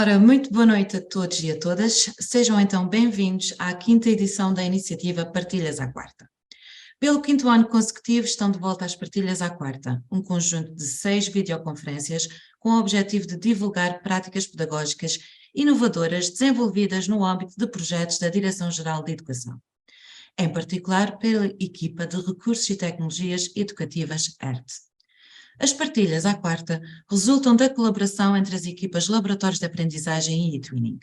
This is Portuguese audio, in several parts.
Ora, muito boa noite a todos e a todas. Sejam então bem-vindos à quinta edição da iniciativa Partilhas à Quarta. Pelo quinto ano consecutivo estão de volta às Partilhas à Quarta, um conjunto de 6 videoconferências com o objetivo de divulgar práticas pedagógicas inovadoras desenvolvidas no âmbito de projetos da Direção-Geral de Educação, em particular pela equipa de Recursos e Tecnologias Educativas ERT. As partilhas à quarta resultam da colaboração entre as equipas Laboratórios de Aprendizagem e eTwinning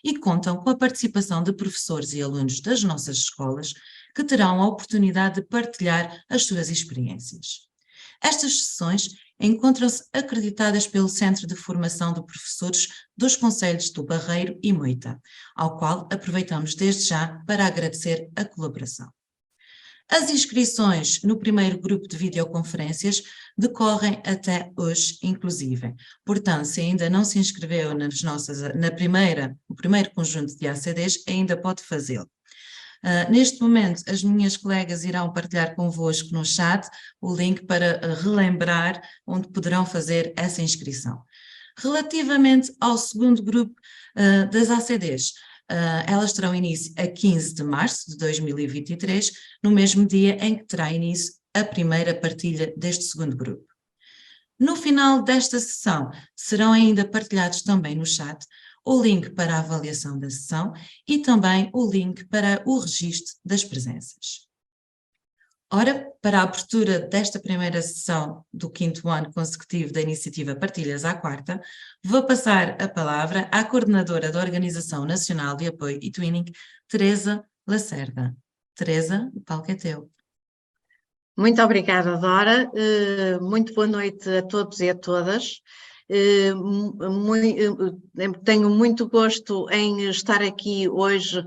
e contam com a participação de professores e alunos das nossas escolas que terão a oportunidade de partilhar as suas experiências. Estas sessões encontram-se acreditadas pelo Centro de Formação de Professores dos Concelhos do Barreiro e Moita, ao qual aproveitamos desde já para agradecer a colaboração. As inscrições no primeiro grupo de videoconferências decorrem até hoje, inclusive. Portanto, se ainda não se inscreveu no primeiro conjunto de ACDs, ainda pode fazê-lo. Neste momento, as minhas colegas irão partilhar convosco no chat o link para relembrar onde poderão fazer essa inscrição. Relativamente ao segundo grupo das ACDs, elas terão início a 15 de março de 2023, no mesmo dia em que terá início a primeira partilha deste segundo grupo. No final desta sessão, serão ainda partilhados também no chat o link para a avaliação da sessão e também o link para o registro das presenças. Ora, para a abertura desta primeira sessão do quinto ano consecutivo da iniciativa Partilhas à Quarta, vou passar a palavra à coordenadora da Organização Nacional de Apoio eTwinning, Teresa Lacerda. Teresa, o palco é teu. Muito obrigada, Dora. Muito boa noite a todos e a todas. Tenho muito gosto em estar aqui hoje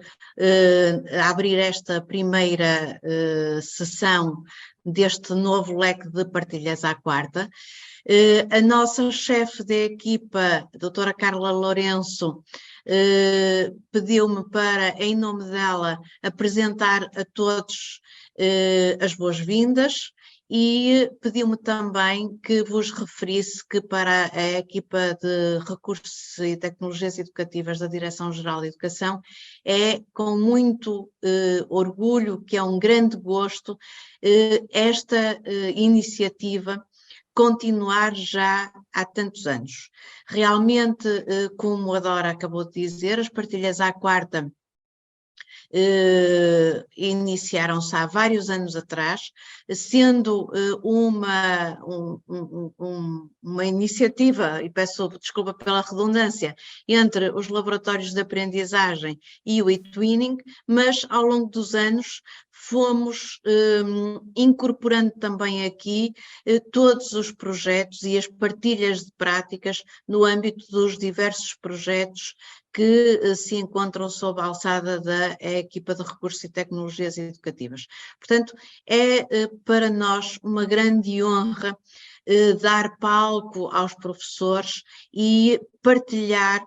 a abrir esta primeira sessão deste novo leque de partilhas à quarta. A nossa chefe de equipa, a doutora Carla Lourenço, pediu-me para, em nome dela, apresentar a todos as boas-vindas e pediu-me também que vos referisse que para a equipa de Recursos e Tecnologias Educativas da Direção-Geral de Educação é com muito orgulho, que é um grande gosto, esta iniciativa continuar já há tantos anos. Realmente, como a Dora acabou de dizer, as partilhas à quarta iniciaram-se há vários anos atrás, sendo uma iniciativa, e peço desculpa pela redundância, entre os laboratórios de aprendizagem e o eTwinning, mas ao longo dos anos fomos incorporando também aqui todos os projetos e as partilhas de práticas no âmbito dos diversos projetos que se encontram sob a alçada da equipa de Recursos e Tecnologias Educativas. Portanto, é para nós uma grande honra dar palco aos professores e partilhar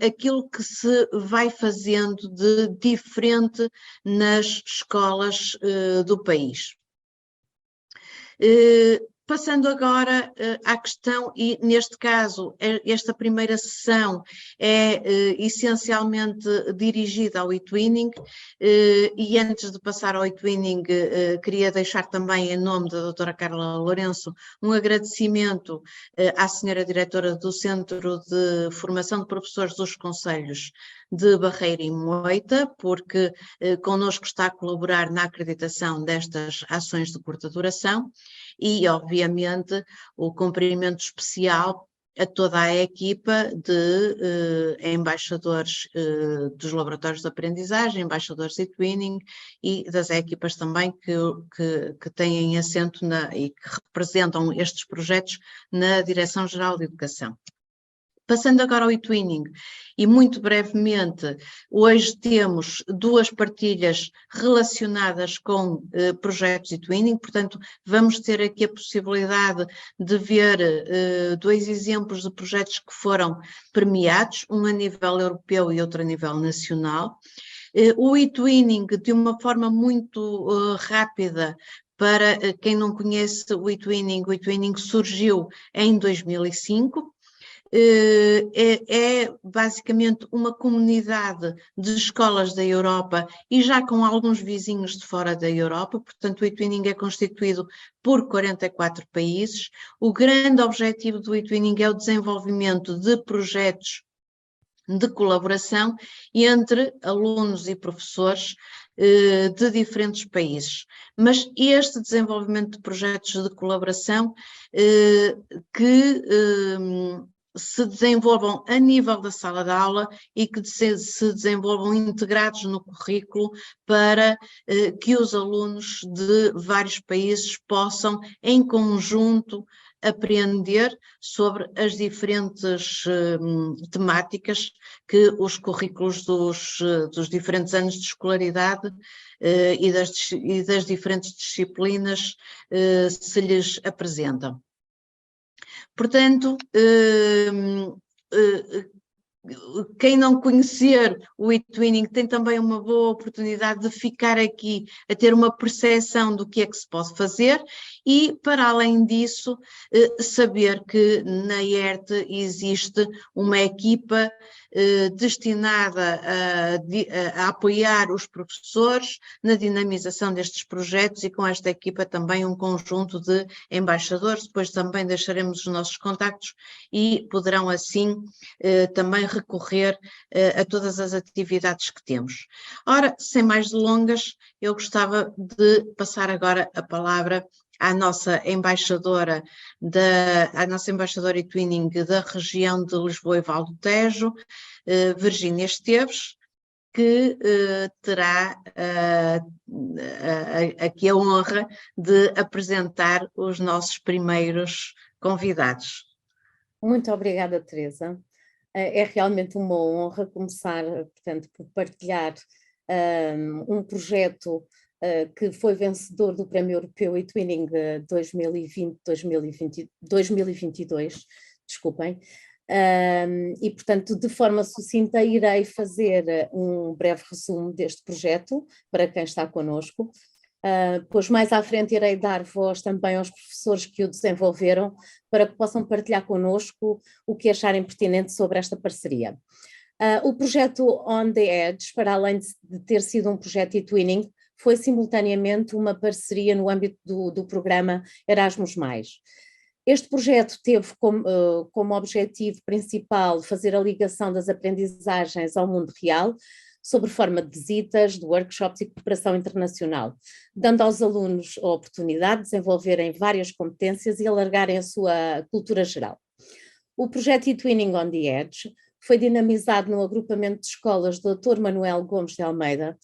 aquilo que se vai fazendo de diferente nas escolas do país. Passando agora à questão, e neste caso, esta primeira sessão é essencialmente dirigida ao eTwinning, e antes de passar ao eTwinning, queria deixar também, em nome da doutora Carla Lourenço, um agradecimento à senhora diretora do Centro de Formação de Professores dos Concelhos de Barreiro e Moita, porque connosco está a colaborar na acreditação destas ações de curta duração, e, obviamente, o cumprimento especial a toda a equipa de embaixadores dos laboratórios de aprendizagem, embaixadores de eTwinning e das equipas também que têm assento e que representam estes projetos na Direção-Geral de Educação. Passando agora ao eTwinning, e muito brevemente, hoje temos duas partilhas relacionadas com projetos eTwinning, portanto vamos ter aqui a possibilidade de ver dois exemplos de projetos que foram premiados, um a nível europeu e outro a nível nacional. O eTwinning, de uma forma muito rápida, para quem não conhece o eTwinning surgiu em 2005, é basicamente uma comunidade de escolas da Europa e já com alguns vizinhos de fora da Europa, portanto o eTwinning é constituído por 44 países. O grande objetivo do eTwinning é o desenvolvimento de projetos de colaboração entre alunos e professores de diferentes países. Mas este desenvolvimento de projetos de colaboração que se desenvolvam a nível da sala de aula e que se desenvolvam integrados no currículo para que os alunos de vários países possam, em conjunto, aprender sobre as diferentes temáticas que os currículos dos diferentes anos de escolaridade e das diferentes disciplinas se lhes apresentam. Portanto, quem não conhecer o eTwinning tem também uma boa oportunidade de ficar aqui a ter uma percepção do que é que se pode fazer e, para além disso, saber que na IERT existe uma equipa destinada a apoiar os professores na dinamização destes projetos e com esta equipa também um conjunto de embaixadores. Depois também deixaremos os nossos contactos e poderão assim também recorrer a todas as atividades que temos. Ora, sem mais delongas, eu gostava de passar agora a palavra à nossa embaixadora eTwinning da região de Lisboa e Val do Tejo, Virgínia Esteves, que terá aqui a honra de apresentar os nossos primeiros convidados. Muito obrigada, Teresa. É realmente uma honra começar, portanto, por partilhar um projeto que foi vencedor do Prémio Europeu eTwinning 2022, desculpem, e, portanto, de forma sucinta irei fazer um breve resumo deste projeto para quem está connosco. Depois, mais à frente, irei dar voz também aos professores que o desenvolveram para que possam partilhar connosco o que acharem pertinente sobre esta parceria. O projeto On the Edge, para além de ter sido um projeto eTwinning, foi simultaneamente uma parceria no âmbito do programa Erasmus+. Este projeto teve como objetivo principal fazer a ligação das aprendizagens ao mundo real, sob forma de visitas, de workshops e cooperação internacional, dando aos alunos a oportunidade de desenvolverem várias competências e alargarem a sua cultura geral. O projeto eTwinning on the Edge foi dinamizado no agrupamento de escolas Dr. Manuel Gomes de Almeida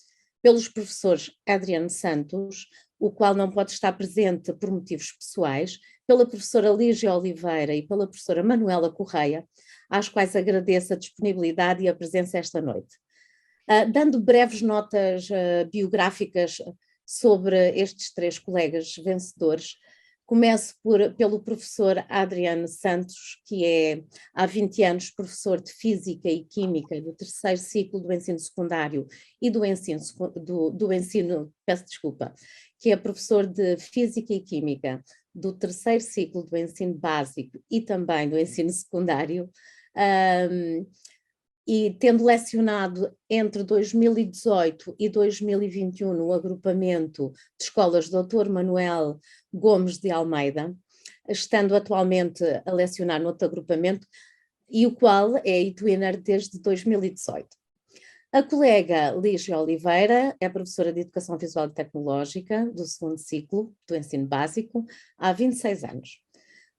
pelos professores Adriano Santos, o qual não pode estar presente por motivos pessoais, pela professora Lígia Oliveira e pela professora Manuela Correia, às quais agradeço a disponibilidade e a presença esta noite. Dando breves notas biográficas sobre estes três colegas vencedores, começo pelo professor Adriano Santos, que é há 20 anos professor de Física e Química do terceiro ciclo do ensino secundário e que é professor de Física e Química do terceiro ciclo do ensino básico e também do ensino secundário, e tendo lecionado entre 2018 e 2021 no agrupamento de escolas Dr. Manuel Gomes de Almeida, estando atualmente a lecionar no outro agrupamento, e o qual é eTwinner desde 2018. A colega Lígia Oliveira é professora de Educação Visual e Tecnológica do segundo ciclo do ensino básico há 26 anos.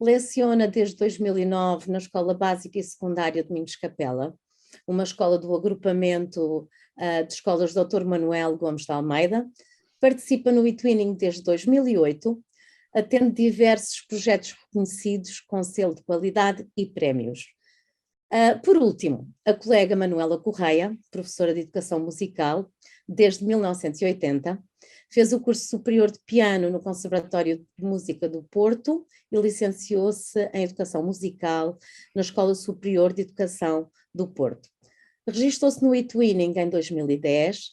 Leciona desde 2009 na Escola Básica e Secundária Domingos Capela, uma escola do agrupamento de escolas Dr. Manuel Gomes de Almeida. Participa no eTwinning desde 2008, atende diversos projetos reconhecidos com selo de qualidade e prémios. Por último, a colega Manuela Correia, professora de Educação Musical desde 1980, fez o curso superior de piano no Conservatório de Música do Porto e licenciou-se em Educação Musical na Escola Superior de Educação do Porto. Registrou-se no eTwinning em 2010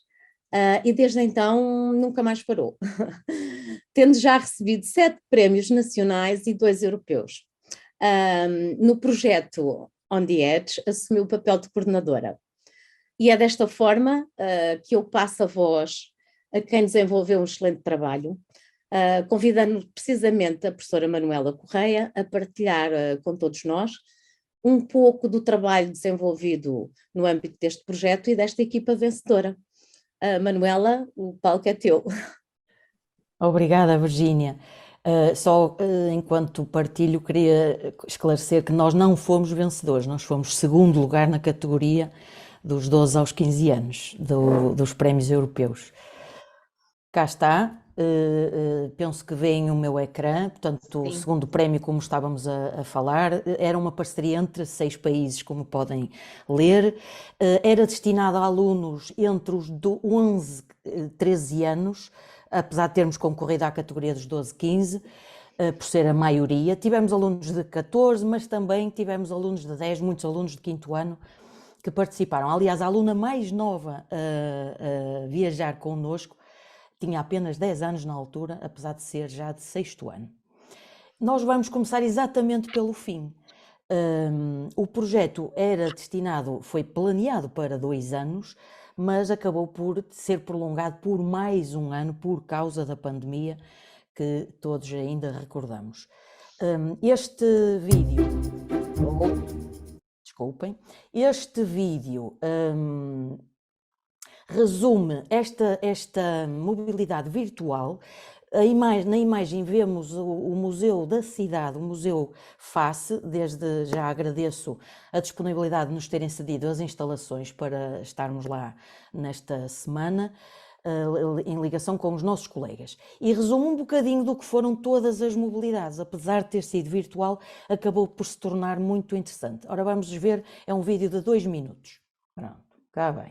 e desde então nunca mais parou, tendo já recebido 7 prémios nacionais e 2 europeus. No projeto on the Edge, assumiu o papel de coordenadora. E é desta forma que eu passo a voz a quem desenvolveu um excelente trabalho, convidando precisamente a professora Manuela Correia a partilhar com todos nós um pouco do trabalho desenvolvido no âmbito deste projeto e desta equipa vencedora. Manuela, o palco é teu. Obrigada, Virgínia. Enquanto partilho, queria esclarecer que nós não fomos vencedores, nós fomos segundo lugar na categoria dos 12 aos 15 anos dos prémios europeus. Cá está, penso que veem o meu ecrã, portanto, o segundo prémio, como estávamos a falar, era uma parceria entre 6 países, como podem ler, era destinado a alunos entre os 11 e 13 anos, apesar de termos concorrido à categoria dos 12-15, por ser a maioria. Tivemos alunos de 14, mas também tivemos alunos de 10, muitos alunos de 5º ano que participaram. Aliás, a aluna mais nova a viajar connosco tinha apenas 10 anos na altura, apesar de ser já de 6º ano. Nós vamos começar exatamente pelo fim. O projeto era destinado, foi planeado para 2 anos, mas acabou por ser prolongado por mais um ano por causa da pandemia, que todos ainda recordamos. Este vídeo resume esta mobilidade virtual. Na imagem vemos o Museu da Cidade, o Museu FACE. Desde já agradeço a disponibilidade de nos terem cedido as instalações para estarmos lá nesta semana, em ligação com os nossos colegas. E resume um bocadinho do que foram todas as mobilidades. Apesar de ter sido virtual, acabou por se tornar muito interessante. Ora, vamos ver, é um vídeo de 2 minutos. Pronto, cá bem.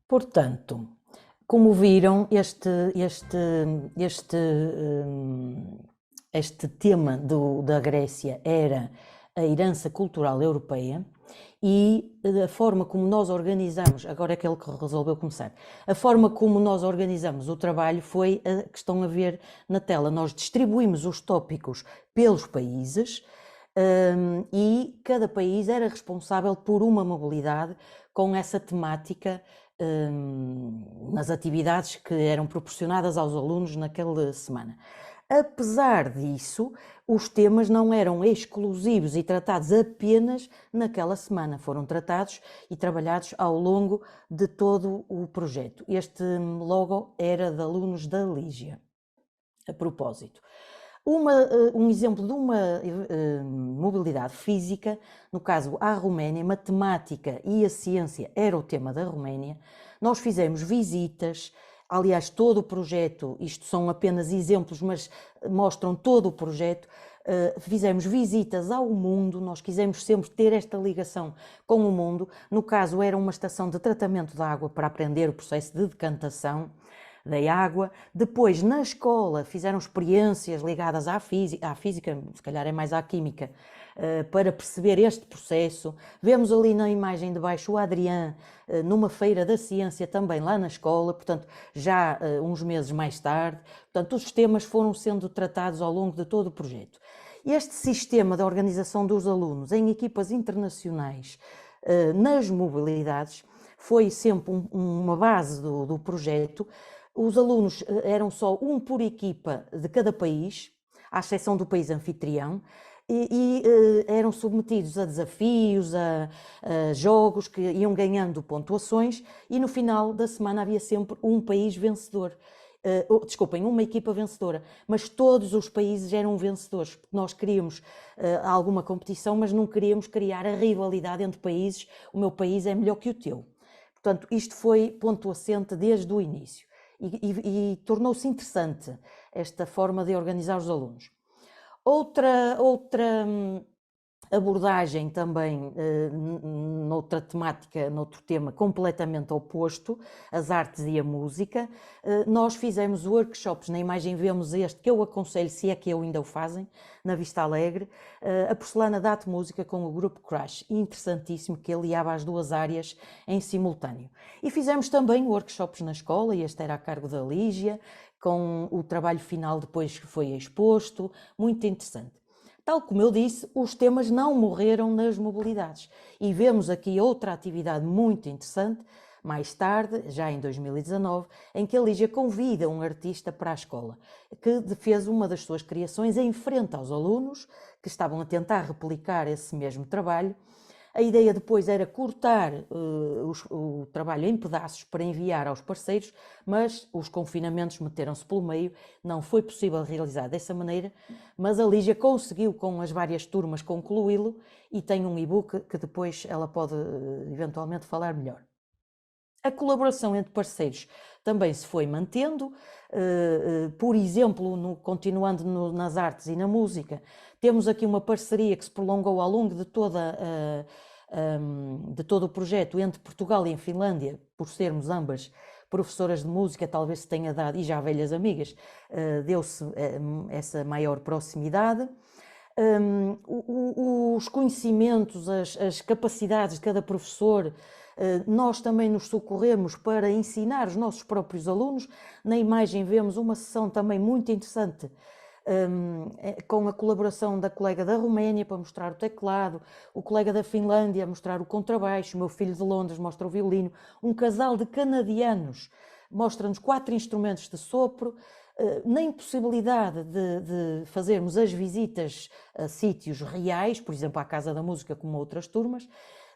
Portanto, como viram, este tema da Grécia era a herança cultural europeia, e a forma como nós organizamos, agora é aquele que resolveu começar, a forma como nós organizamos o trabalho foi a que estão a ver na tela. Nós distribuímos os tópicos pelos países, e cada país era responsável por uma mobilidade com essa temática nas atividades que eram proporcionadas aos alunos naquela semana. Apesar disso, os temas não eram exclusivos e tratados apenas naquela semana, foram tratados e trabalhados ao longo de todo o projeto. Este logo era de alunos da Lígia, a propósito. Um exemplo de uma mobilidade física, no caso a Roménia, matemática e a ciência era o tema da Roménia. Nós fizemos visitas, aliás todo o projeto, isto são apenas exemplos, mas mostram todo o projeto, fizemos visitas ao mundo, nós quisemos sempre ter esta ligação com o mundo. No caso era uma estação de tratamento de água para aprender o processo de decantação da água. Depois, na escola, fizeram experiências ligadas à física, se calhar é mais à química, para perceber este processo. Vemos ali na imagem de baixo o Adrián, numa feira da ciência também lá na escola, portanto, já uns meses mais tarde. Portanto, os temas foram sendo tratados ao longo de todo o projeto. Este sistema de organização dos alunos em equipas internacionais nas mobilidades foi sempre uma base do projeto. Os alunos eram só um por equipa de cada país, à exceção do país anfitrião, e eram submetidos a desafios, a jogos que iam ganhando pontuações, e no final da semana havia sempre um país vencedor. Desculpem, uma equipa vencedora, mas todos os países eram vencedores, porque nós queríamos alguma competição, mas não queríamos criar a rivalidade entre países, o meu país é melhor que o teu. Portanto, isto foi ponto assente desde o início. E tornou-se interessante esta forma de organizar os alunos. Outra abordagem também, noutra temática, noutro tema completamente oposto, as artes e a música, nós fizemos workshops, na imagem vemos este, que eu aconselho, se é que ainda o fazem, na Vista Alegre, a Porcelana de Arte Música com o grupo Crash, interessantíssimo, que aliava as duas áreas em simultâneo. E fizemos também workshops na escola, e este era a cargo da Lígia, com o trabalho final depois que foi exposto, muito interessante. Tal como eu disse, os temas não morreram nas mobilidades e vemos aqui outra atividade muito interessante, mais tarde, já em 2019, em que a Lígia convida um artista para a escola, que fez uma das suas criações em frente aos alunos, que estavam a tentar replicar esse mesmo trabalho. A ideia depois era cortar o trabalho em pedaços para enviar aos parceiros, mas os confinamentos meteram-se pelo meio, não foi possível realizar dessa maneira, mas a Lígia conseguiu com as várias turmas concluí-lo e tem um e-book que depois ela pode eventualmente falar melhor. A colaboração entre parceiros também se foi mantendo, por exemplo, continuando nas artes e na música, temos aqui uma parceria que se prolongou ao longo de todo o projeto entre Portugal e a Finlândia, por sermos ambas professoras de música, talvez se tenha dado, e já velhas amigas, deu-se essa maior proximidade. Os conhecimentos, as capacidades de cada professor, nós também nos socorremos para ensinar os nossos próprios alunos. Na imagem vemos uma sessão também muito interessante, com a colaboração da colega da Roménia para mostrar o teclado, o colega da Finlândia a mostrar o contrabaixo, o meu filho de Londres mostra o violino, um casal de canadianos mostra-nos 4 instrumentos de sopro. Na impossibilidade de fazermos as visitas a sítios reais, por exemplo à Casa da Música como outras turmas,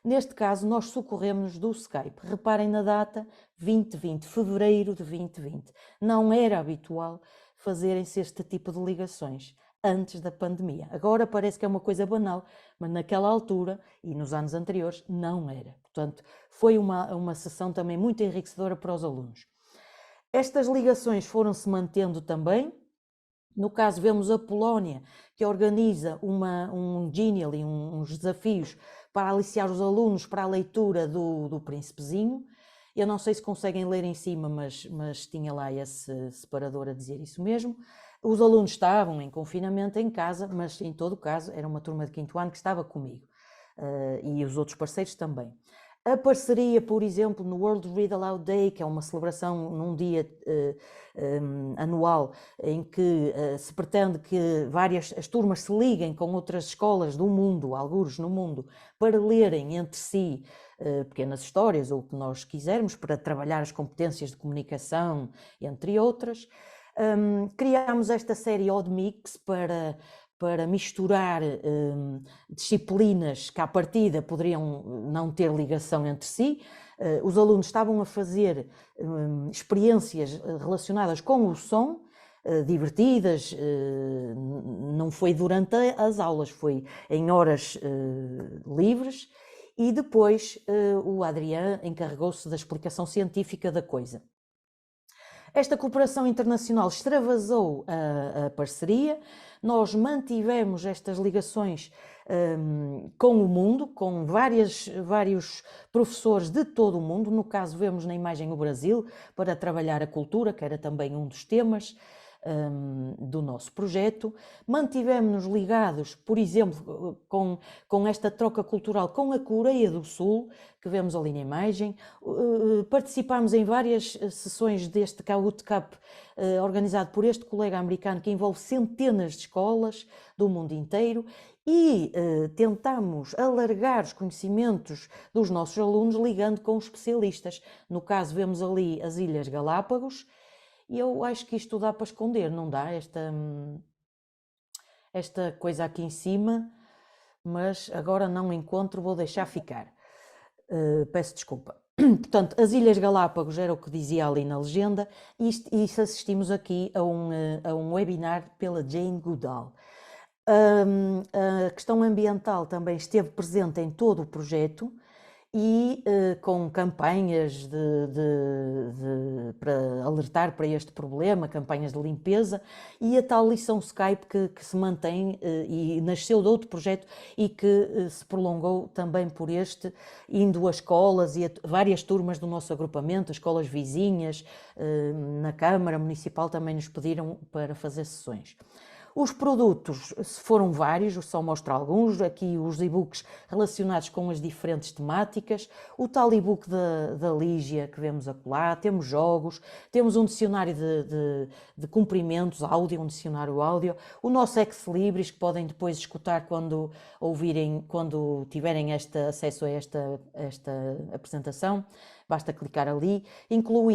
neste caso nós socorremos-nos do Skype. Reparem na data, 2020, fevereiro de 2020. Não era habitual fazerem-se este tipo de ligações antes da pandemia. Agora parece que é uma coisa banal, mas naquela altura e nos anos anteriores não era. Portanto, foi uma sessão também muito enriquecedora para os alunos. Estas ligações foram-se mantendo também. No caso, vemos a Polónia, que organiza um Genial e uns desafios para aliciar os alunos para a leitura do Príncipezinho. Eu não sei se conseguem ler em cima, mas tinha lá esse separador a dizer isso mesmo. Os alunos estavam em confinamento em casa, mas em todo caso era uma turma de 5º ano que estava comigo, e os outros parceiros também. A parceria, por exemplo, no World Read Aloud Day, que é uma celebração num dia anual, em que se pretende que as turmas se liguem com outras escolas do mundo, algures no mundo, para lerem entre si pequenas histórias ou o que nós quisermos, para trabalhar as competências de comunicação, entre outras. Criámos esta série Odd Mix para misturar disciplinas que à partida poderiam não ter ligação entre si. Os alunos estavam a fazer experiências relacionadas com o som, divertidas, não foi durante as aulas, foi em horas livres, e depois o Adrián encarregou-se da explicação científica da coisa. Esta cooperação internacional extravasou a parceria, nós mantivemos estas ligações com o mundo, com vários professores de todo o mundo, no caso vemos na imagem o Brasil, para trabalhar a cultura, que era também um dos temas do nosso projeto. Mantivemos-nos ligados, por exemplo, com esta troca cultural com a Coreia do Sul, que vemos ali na imagem. Participámos em várias sessões deste Kahoot Cup, organizado por este colega americano, que envolve centenas de escolas do mundo inteiro, e tentamos alargar os conhecimentos dos nossos alunos ligando com os especialistas. No caso, vemos ali as Ilhas Galápagos, e eu acho que isto dá para esconder, não dá? Esta coisa aqui em cima, mas agora não encontro, vou deixar ficar. Peço desculpa. Portanto, as Ilhas Galápagos era o que dizia ali na legenda, e assistimos aqui a um webinar pela Jane Goodall. A questão ambiental também esteve presente em todo o projeto, e com campanhas para alertar para este problema, campanhas de limpeza, e a tal lição Skype que se mantém e nasceu de outro projeto e que se prolongou também por este, indo a escolas e a várias turmas do nosso agrupamento, escolas vizinhas, na Câmara Municipal também nos pediram para fazer sessões. Os produtos foram vários, só mostro alguns, aqui os e-books relacionados com as diferentes temáticas, o tal e-book da Lígia que vemos acolá, temos jogos, temos um dicionário de comprimentos, áudio, um dicionário áudio, o nosso ex-libris que podem depois escutar quando tiverem acesso a esta apresentação. Basta clicar ali,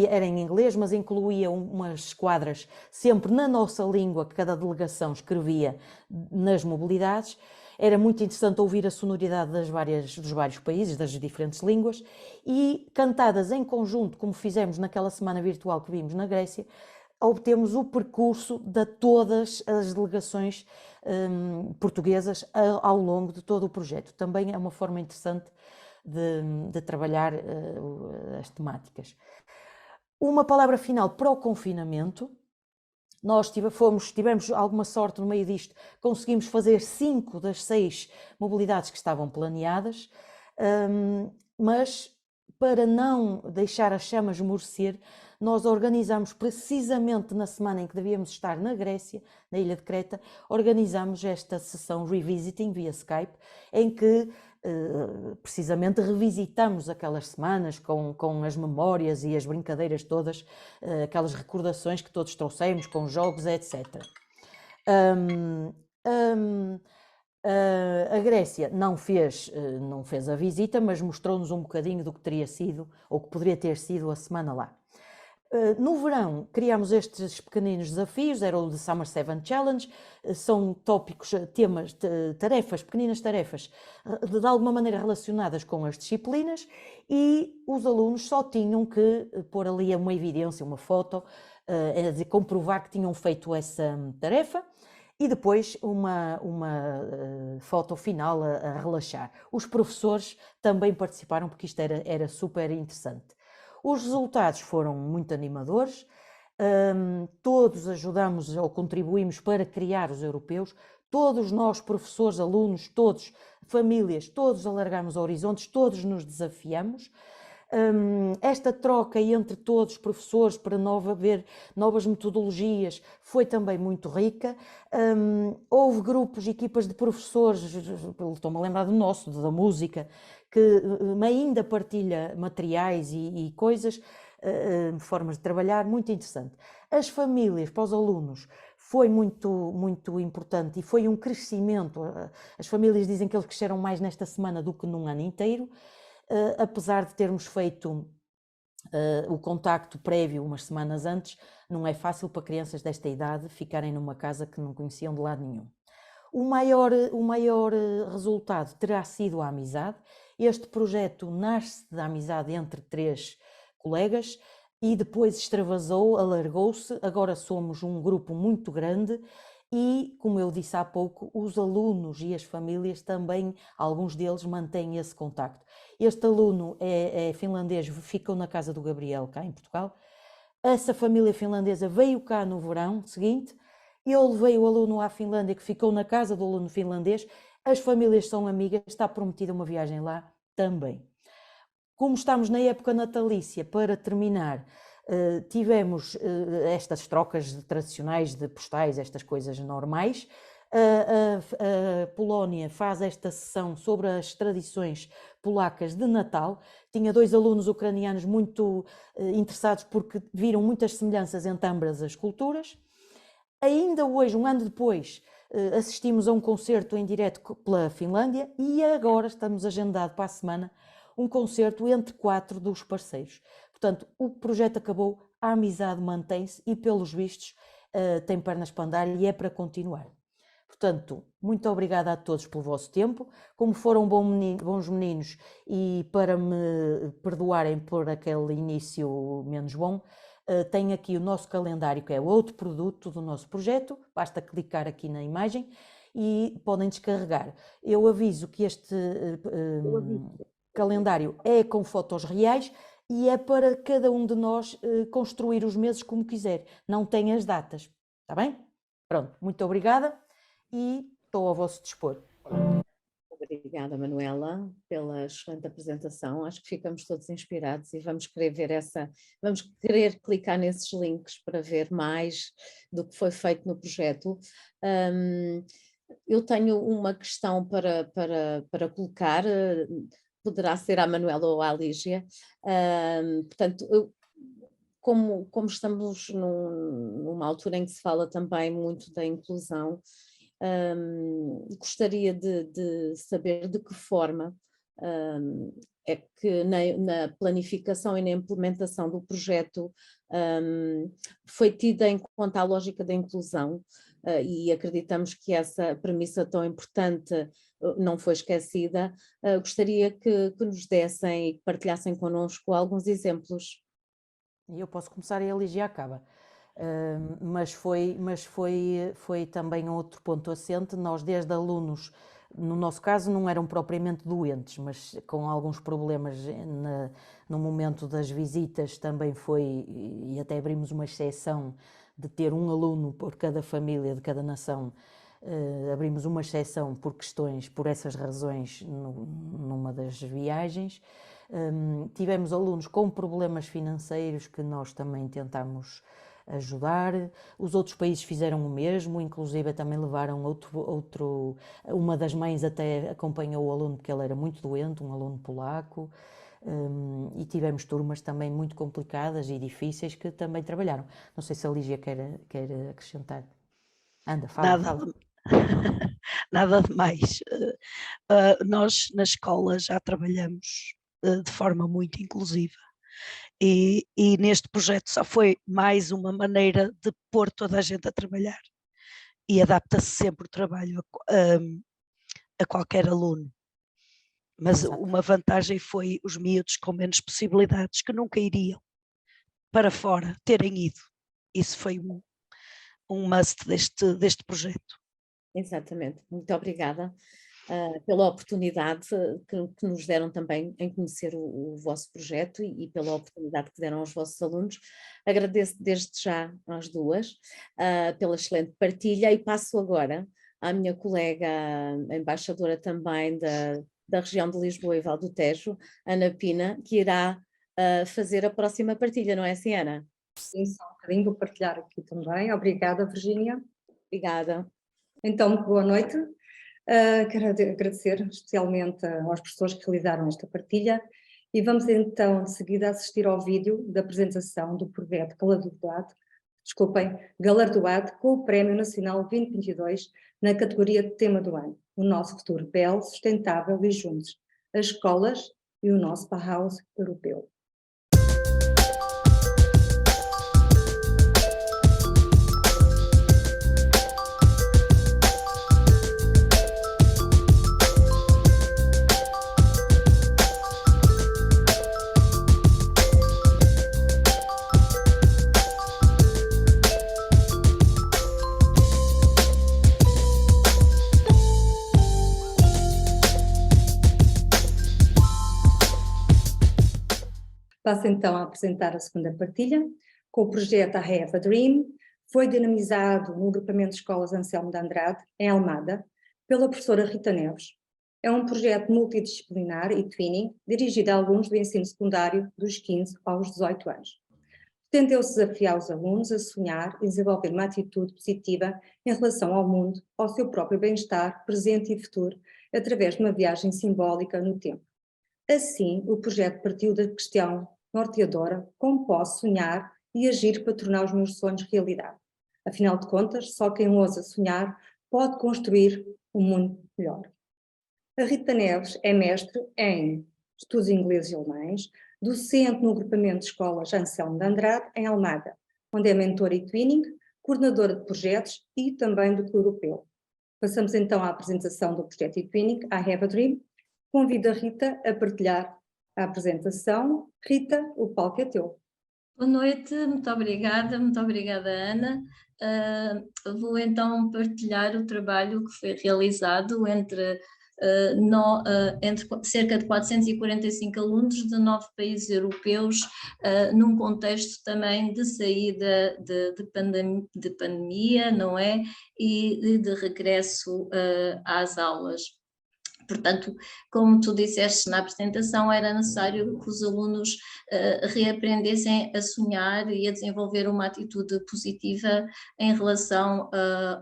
era em inglês, mas incluía umas quadras sempre na nossa língua que cada delegação escrevia nas mobilidades. Era muito interessante ouvir a sonoridade dos vários países, das diferentes línguas, e cantadas em conjunto, como fizemos naquela semana virtual que vimos na Grécia, obtemos o percurso de todas as delegações portuguesas ao longo de todo o projeto. Também é uma forma interessante de trabalhar as temáticas. Uma palavra final para o confinamento. Nós tivemos alguma sorte no meio disto, conseguimos fazer 5 das 6 mobilidades que estavam planeadas, mas para não deixar as chamas esmorecer, nós organizamos precisamente na semana em que devíamos estar na Grécia, na ilha de Creta, organizamos esta sessão Revisiting via Skype, em que precisamente revisitamos aquelas semanas com as memórias e as brincadeiras todas, aquelas recordações que todos trouxemos, com jogos, etc. A Grécia não fez a visita, mas mostrou-nos um bocadinho do que teria sido, ou que poderia ter sido a semana lá. No verão criámos estes pequeninos desafios, era o The Summer 7 Challenge, são tópicos, temas, tarefas, pequeninas tarefas, de alguma maneira relacionadas com as disciplinas, e os alunos só tinham que pôr ali uma evidência, uma foto, comprovar que tinham feito essa tarefa, e depois uma foto final a relaxar. Os professores também participaram porque isto era super interessante. Os resultados foram muito animadores, todos ajudamos ou contribuímos para criar os europeus, todos nós, professores, alunos, todos, famílias, todos alargamos horizontes, todos nos desafiamos. Esta troca entre todos os professores para ver novas metodologias foi também muito rica. Houve grupos, equipas de professores, estou-me a lembrar do nosso, da música, que ainda partilha materiais e coisas, formas de trabalhar, muito interessante. As famílias, para os alunos, foi muito, muito importante e foi um crescimento. As famílias dizem que eles cresceram mais nesta semana do que num ano inteiro, apesar de termos feito o contacto prévio umas semanas antes. Não é fácil para crianças desta idade ficarem numa casa que não conheciam de lado nenhum. O maior resultado terá sido a amizade. Este projeto nasce da amizade entre 3 colegas, e depois extravasou, alargou-se, agora somos um grupo muito grande e, como eu disse há pouco, os alunos e as famílias também, alguns deles mantêm esse contacto. Este aluno é finlandês, ficou na casa do Gabriel, cá em Portugal. Essa família finlandesa veio cá no verão seguinte, eu levei o aluno à Finlândia, que ficou na casa do aluno finlandês, as famílias são amigas, está prometida uma viagem lá também. Como estamos na época natalícia, para terminar, tivemos estas trocas tradicionais de postais, estas coisas normais. A Polónia faz esta sessão sobre as tradições polacas de Natal. Tinha 2 alunos ucranianos muito interessados porque viram muitas semelhanças entre ambas as culturas. Ainda hoje, um ano depois, assistimos a um concerto em direto pela Finlândia e agora estamos agendado para a semana um concerto entre 4 dos parceiros. Portanto, o projeto acabou, a amizade mantém-se e, pelos vistos, tem pernas para andar e é para continuar. Portanto, muito obrigada a todos pelo vosso tempo. Como foram bons meninos e para me perdoarem por aquele início menos bom, tenho aqui o nosso calendário, que é outro produto do nosso projeto. Basta clicar aqui na imagem e podem descarregar. Eu aviso que este calendário é com fotos reais e é para cada um de nós construir os meses como quiser. Não tem as datas, está bem? Pronto, muito obrigada e estou ao vosso dispor. Obrigada, Manuela, pela excelente apresentação. Acho que ficamos todos inspirados e vamos querer ver vamos querer clicar nesses links para ver mais do que foi feito no projeto. Eu tenho uma questão para colocar, poderá ser à Manuela ou à Lígia. Portanto, como estamos numa altura em que se fala também muito da inclusão, gostaria de saber de que forma é que na planificação e na implementação do projeto foi tida em conta a lógica da inclusão, e acreditamos que essa premissa tão importante não foi esquecida. Gostaria que nos dessem e partilhassem connosco alguns exemplos. Eu posso começar e a Lígia acaba. Mas foi também outro ponto assente. Nós, desde alunos, no nosso caso não eram propriamente doentes, mas com alguns problemas no momento das visitas também foi, e até abrimos uma exceção de ter um aluno por cada família de cada nação, abrimos uma exceção por essas razões numa das viagens. Tivemos alunos com problemas financeiros que nós também tentámos ajudar. Os outros países fizeram o mesmo, inclusive também levaram uma das mães até acompanhou o aluno porque ele era muito doente, um aluno polaco, e tivemos turmas também muito complicadas e difíceis que também trabalharam. Não sei se a Lígia quer acrescentar. Anda, fala. Nada de mais. Nós na escola já trabalhamos de forma muito inclusiva. E neste projeto só foi mais uma maneira de pôr toda a gente a trabalhar e adapta-se sempre o trabalho a qualquer aluno. Mas uma vantagem foi os miúdos com menos possibilidades que nunca iriam para fora terem ido. Isso foi um must deste projeto. Exatamente, muito obrigada pela oportunidade que nos deram também em conhecer o vosso projeto e pela oportunidade que deram aos vossos alunos. Agradeço desde já às duas pela excelente partilha e passo agora à minha colega, a embaixadora também da região de Lisboa e Val do Tejo, Ana Pina, que irá fazer a próxima partilha, não é assim, Ana? Sim, só um bocadinho, vou partilhar aqui também. Obrigada, Virgínia. Obrigada. Então, muito boa noite. Quero agradecer especialmente aos professores que realizaram esta partilha e vamos então de seguida assistir ao vídeo da apresentação do projeto galardoado com o Prémio Nacional 2022 na categoria de tema do ano, o nosso futuro belo, sustentável e juntos, as escolas e o nosso Bauhaus europeu. Passo então a apresentar a segunda partilha, com o projeto I Have a Dream. Foi dinamizado no agrupamento de escolas Anselmo de Andrade, em Almada, pela professora Rita Neves. É um projeto multidisciplinar e twinning, dirigido a alunos do ensino secundário dos 15 aos 18 anos. Pretendeu-se desafiar os alunos a sonhar e desenvolver uma atitude positiva em relação ao mundo, ao seu próprio bem-estar, presente e futuro, através de uma viagem simbólica no tempo. Assim, o projeto partiu da questão norteadora: como posso sonhar e agir para tornar os meus sonhos realidade? Afinal de contas, só quem ousa sonhar pode construir um mundo melhor. A Rita Neves é mestre em estudos ingleses e alemães, docente no agrupamento de escolas Anselmo de Andrade, em Almada, onde é mentora e twinning, coordenadora de projetos e também do Clube Europeu. Passamos então à apresentação do projeto e-twinning, I Have a Dream. Convido a Rita a partilhar a apresentação. Rita, o palco é teu. Boa noite, muito obrigada Ana. Vou então partilhar o trabalho que foi realizado entre cerca de 445 alunos de 9 países europeus, num contexto também de saída de pandemia, não é? E de regresso às aulas. Portanto, como tu disseste na apresentação, era necessário que os alunos reaprendessem a sonhar e a desenvolver uma atitude positiva em relação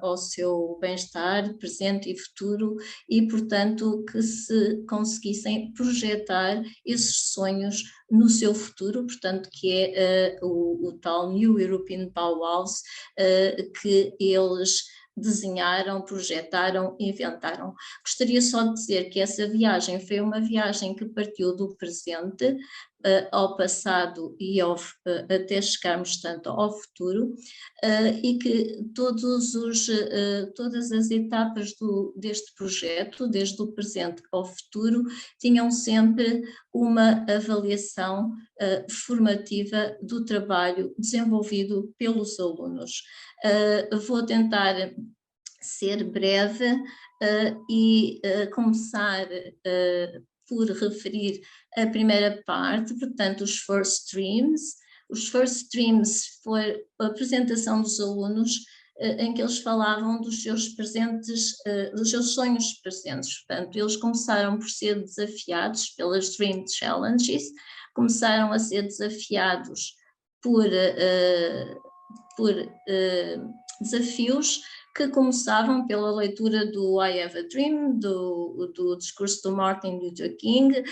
ao seu bem-estar presente e futuro e, portanto, que se conseguissem projetar esses sonhos no seu futuro, portanto, que é o tal New European Bauhaus que eles desenharam, projetaram, inventaram. Gostaria só de dizer que essa viagem foi uma viagem que partiu do presente ao passado e até chegarmos tanto ao futuro, e que todas as etapas deste projeto, desde o presente ao futuro, tinham sempre uma avaliação formativa do trabalho desenvolvido pelos alunos. Vou tentar ser breve e começar por referir a primeira parte, portanto, os first streams. Os first streams foi a apresentação dos alunos em que eles falavam dos seus presentes, dos seus sonhos presentes. Portanto, eles começaram por ser desafiados pelas Dream Challenges, começaram a ser desafiados por desafios que começavam pela leitura do I Have a Dream, do discurso do Martin Luther King,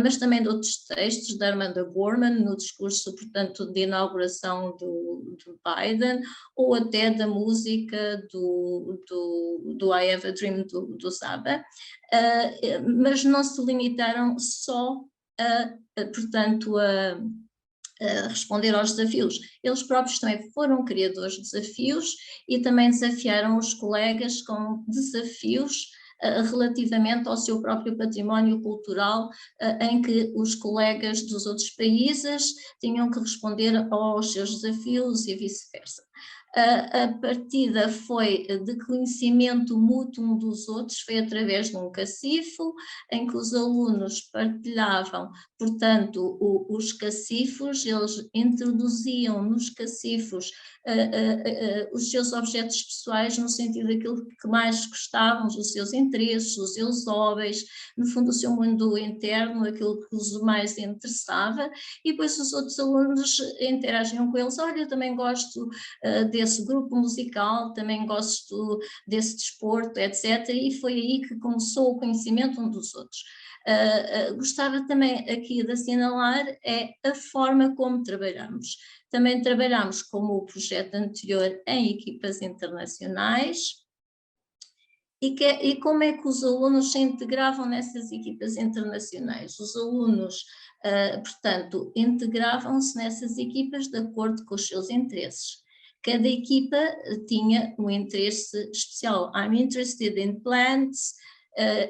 mas também de outros textos da Amanda Gorman, no discurso, portanto, de inauguração do Biden, ou até da música do I Have a Dream do Zaba, mas não se limitaram só portanto, a responder aos desafios. Eles próprios também foram criadores de desafios e também desafiaram os colegas com desafios relativamente ao seu próprio património cultural, em que os colegas dos outros países tinham que responder aos seus desafios e vice-versa. A partida foi de conhecimento mútuo um dos outros, foi através de um cacifo, em que os alunos partilhavam, portanto, os cacifos, eles introduziam nos cacifos os seus objetos pessoais, no sentido daquilo que mais gostavam, os seus interesses, os seus hobbies, no fundo o seu mundo interno, aquilo que os mais interessava, e depois os outros alunos interagiam com eles: olha, eu também gosto desse grupo musical, também gosto desse desporto, etc. E foi aí que começou o conhecimento um dos outros. Gostava também aqui de assinalar a forma como trabalhamos. Também trabalhamos, como o projeto anterior, em equipas internacionais. E como é que os alunos se integravam nessas equipas internacionais? Os alunos, portanto, integravam-se nessas equipas de acordo com os seus interesses. Cada equipa tinha um interesse especial. I'm interested in plants,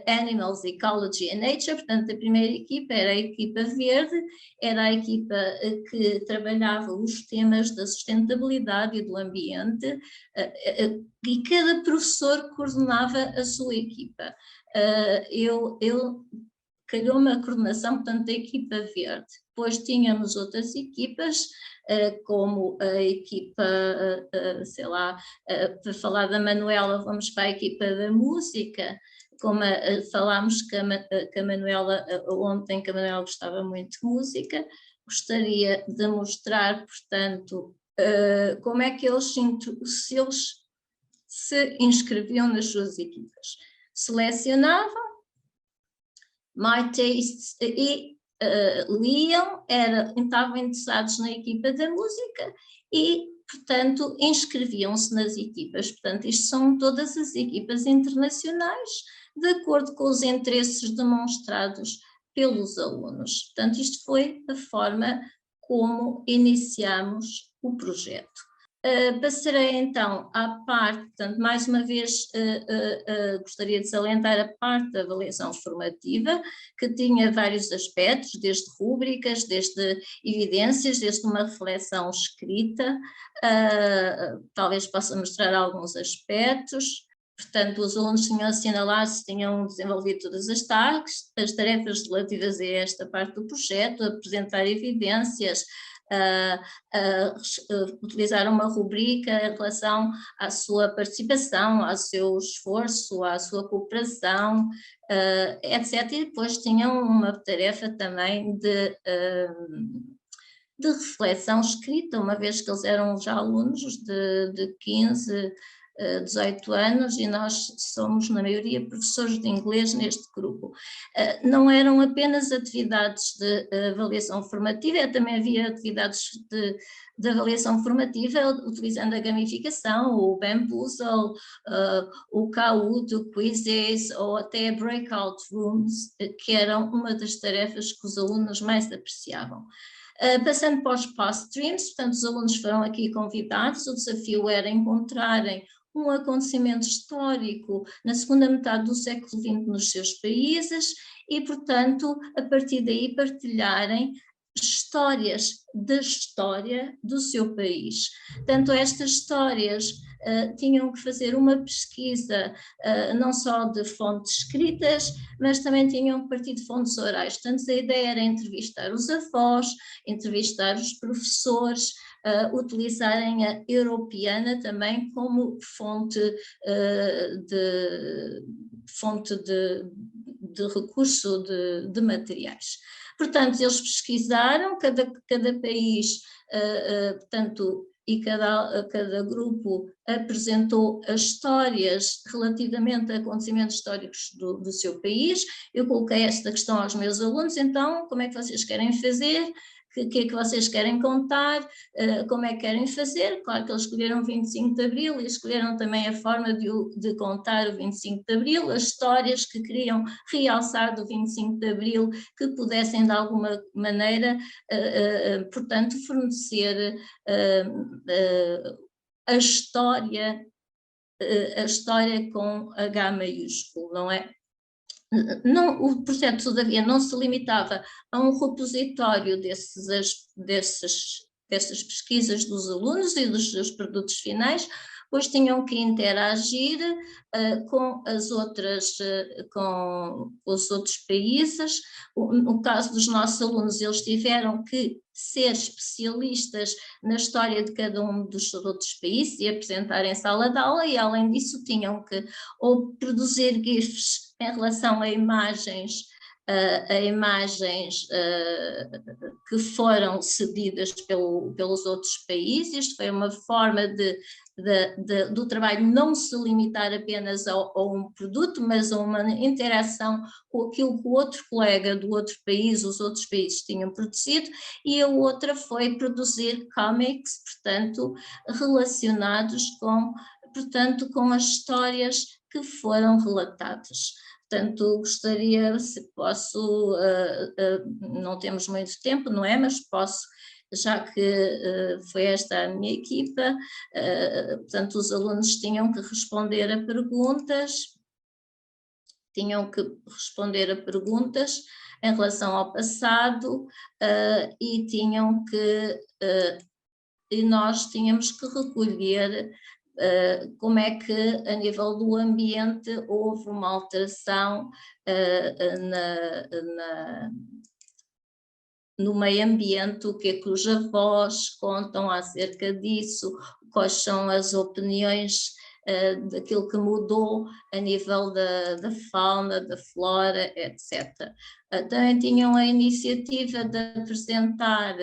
animals, ecology and nature. Portanto, a primeira equipa era a equipa verde, era a equipa que trabalhava os temas da sustentabilidade e do ambiente, e cada professor coordenava a sua equipa. Eu calhou-me a coordenação, portanto, da equipa verde. Depois tínhamos outras equipas, como a equipa, sei lá, para falar da Manuela, vamos para a equipa da música, como falámos que a Manuela, ontem, que a Manuela gostava muito de música, gostaria de mostrar, portanto, como é que eles se inscreviam nas suas equipas. Selecionavam, My Tastes, e liam, estavam interessados na equipa da música e, portanto, inscreviam-se nas equipas. Portanto, isto são todas as equipas internacionais, de acordo com os interesses demonstrados pelos alunos. Portanto, isto foi a forma como iniciamos o projeto. Passarei então à parte, portanto, mais uma vez gostaria de salientar a parte da avaliação formativa, que tinha vários aspectos, desde rúbricas, desde evidências, desde uma reflexão escrita, talvez possa mostrar alguns aspectos. Portanto, os alunos tinham assinalado se tinham desenvolvido todas as tarefas relativas a esta parte do projeto, apresentar evidências, utilizar uma rubrica em relação à sua participação, ao seu esforço, à sua cooperação, etc. E depois tinham uma tarefa também de reflexão escrita, uma vez que eles eram já alunos de 15, 18 anos, e nós somos, na maioria, professores de inglês neste grupo. Não eram apenas atividades de avaliação formativa, também havia atividades de avaliação formativa, utilizando a gamificação, o Bamboozle, o Kahoot, o Quizzes, ou até breakout rooms, que eram uma das tarefas que os alunos mais apreciavam. Passando para os past streams, portanto, os alunos foram aqui convidados, o desafio era encontrarem um acontecimento histórico na segunda metade do século XX nos seus países e, portanto, a partir daí partilharem histórias da história do seu país. Tanto estas histórias tinham que fazer uma pesquisa não só de fontes escritas, mas também tinham que partir de fontes orais. Portanto, a ideia era entrevistar os avós, entrevistar os professores, utilizarem a Europeana também como fonte de recurso de materiais. Portanto, eles pesquisaram, cada país, portanto, e cada grupo apresentou as histórias relativamente a acontecimentos históricos do seu país. Eu coloquei esta questão aos meus alunos, então, como é que vocês querem fazer? O que é que vocês querem contar, como é que querem fazer? Claro que eles escolheram o 25 de Abril e escolheram também a forma de contar o 25 de Abril, as histórias que queriam realçar do 25 de Abril, que pudessem de alguma maneira, portanto, fornecer a história com H maiúsculo, não é? Não, o projeto, todavia, não se limitava a um repositório dessas pesquisas dos alunos e dos seus produtos finais, pois tinham que interagir com os outros países. No caso dos nossos alunos, eles tiveram que ser especialistas na história de cada um dos outros países e apresentar em sala de aula, e além disso tinham que ou produzir GIFs em relação a imagens que foram cedidas pelos outros países. Isto foi uma forma do trabalho não se limitar apenas a um produto, mas a uma interação com aquilo que o outro colega do outro país, os outros países tinham produzido, e a outra foi produzir comics, portanto, relacionados com as histórias que foram relatadas. Portanto, gostaria, se posso, não temos muito tempo, não é? Mas posso, já que foi esta a minha equipa, portanto, os alunos tinham que responder a perguntas, em relação ao passado, e nós tínhamos que recolher como é que, a nível do ambiente, houve uma alteração no meio ambiente, o que é que os avós contam acerca disso, quais são as opiniões daquilo que mudou a nível da fauna, da flora, etc. Também tinham a iniciativa de apresentar,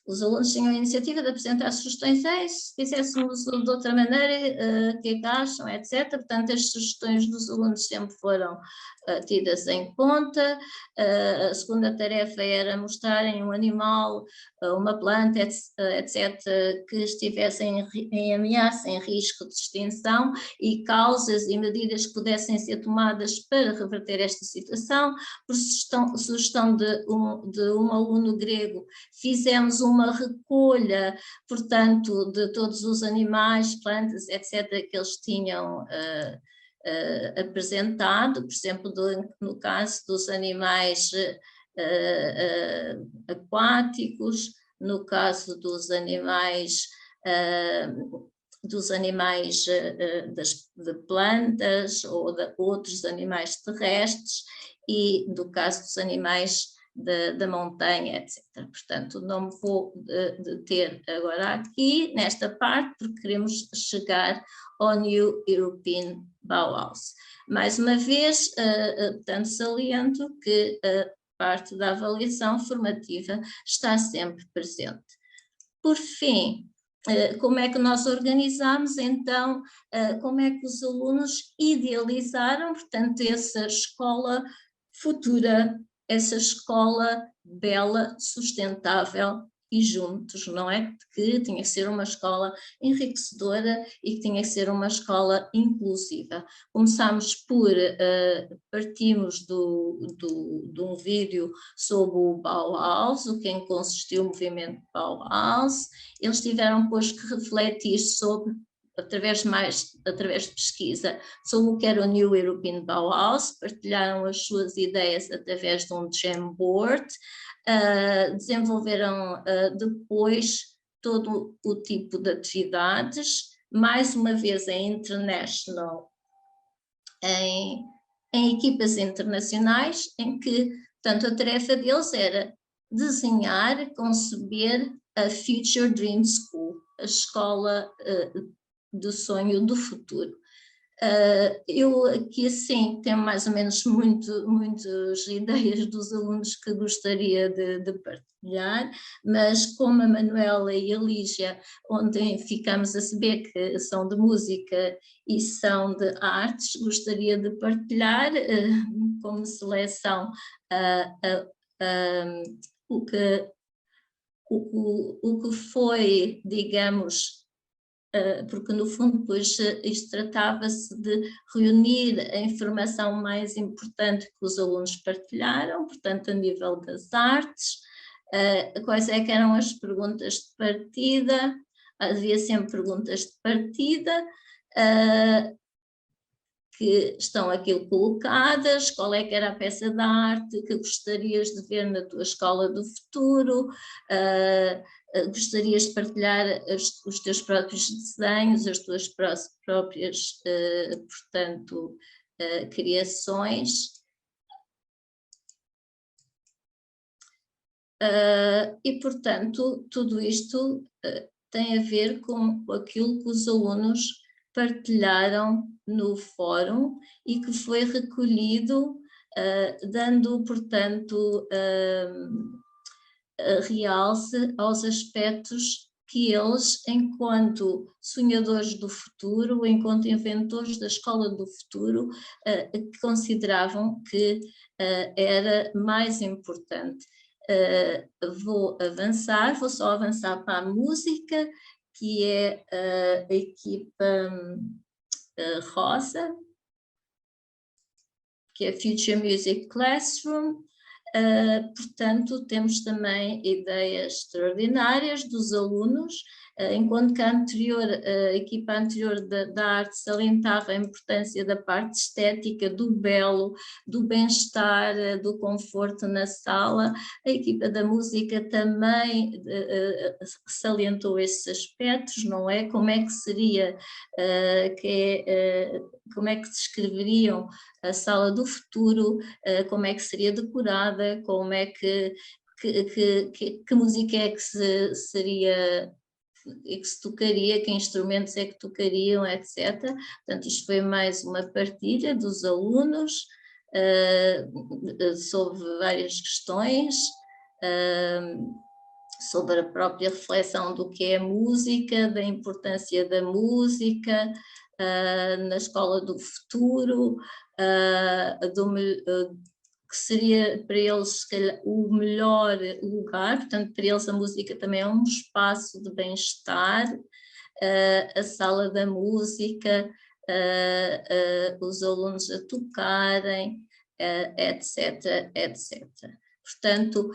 os alunos tinham a iniciativa de apresentar sugestões, se fizéssemos de outra maneira, o que é que acham, etc. Portanto, as sugestões dos alunos sempre foram tidas em conta. A segunda tarefa era mostrarem um animal, uma planta, etc., que estivessem em ameaça, em risco de extinção, e causas e medidas que pudessem ser tomadas para reverter esta situação. Por sugestão de um aluno grego, fizemos uma recolha, portanto, de todos os animais, plantas, etc., que eles tinham apresentado, por exemplo, no caso dos animais aquáticos, no caso dos animais de plantas ou de outros animais terrestres, e do caso dos animais da montanha, etc. Portanto, não me vou deter agora aqui nesta parte, porque queremos chegar ao New European Bauhaus. Mais uma vez, portanto, saliento que a parte da avaliação formativa está sempre presente. Por fim, como é que nós organizamos, então, como é que os alunos idealizaram, portanto, essa escola futura, essa escola bela, sustentável e juntos, não é? Que tinha que ser uma escola enriquecedora e que tinha que ser uma escola inclusiva. Começámos partimos de um vídeo sobre o Bauhaus, o que em consistiu o movimento Bauhaus. Eles tiveram depois que refletir sobre, através de pesquisa, sobre o que era o New European Bauhaus, partilharam as suas ideias através de um Jamboard, desenvolveram depois todo o tipo de atividades, mais uma vez em international, em equipas internacionais, em que, portanto, a tarefa deles era desenhar, conceber a Future Dream School, a escola do sonho do futuro. Eu aqui assim tenho mais ou menos muitas ideias dos alunos que gostaria de partilhar, mas como a Manuela e a Lígia ontem ficamos a saber que são de música e são de artes, gostaria de partilhar como seleção o que foi, digamos, porque no fundo depois isto tratava-se de reunir a informação mais importante que os alunos partilharam, portanto a nível das artes, quais é que eram as perguntas de partida, havia sempre perguntas de partida, que estão aqui colocadas, qual é que era a peça de arte que gostarias de ver na tua escola do futuro, gostarias de partilhar os teus próprios desenhos, as tuas próprias, portanto, criações. E, portanto, tudo isto tem a ver com aquilo que os alunos partilharam no fórum e que foi recolhido, dando, portanto, realce aos aspectos que eles, enquanto sonhadores do futuro, enquanto inventores da escola do futuro, consideravam que era mais importante. Vou só avançar para a música, que é a equipa rosa, que é Future Music Classroom. Portanto, temos também ideias extraordinárias dos alunos, enquanto que a equipa anterior da arte salientava a importância da parte estética, do belo, do bem-estar, do conforto na sala, a equipa da música também salientou esses aspectos, não é? Como é que seria, como é que descreveriam a sala do futuro, como é que seria decorada, como é que música é que seria e que se tocaria, que instrumentos é que tocariam, etc. Portanto, isto foi mais uma partilha dos alunos sobre várias questões, sobre a própria reflexão do que é música, da importância da música na escola do futuro, que seria para eles se calhar, o melhor lugar. Portanto, para eles a música também é um espaço de bem-estar, a sala da música, os alunos a tocarem, etc, etc. Portanto,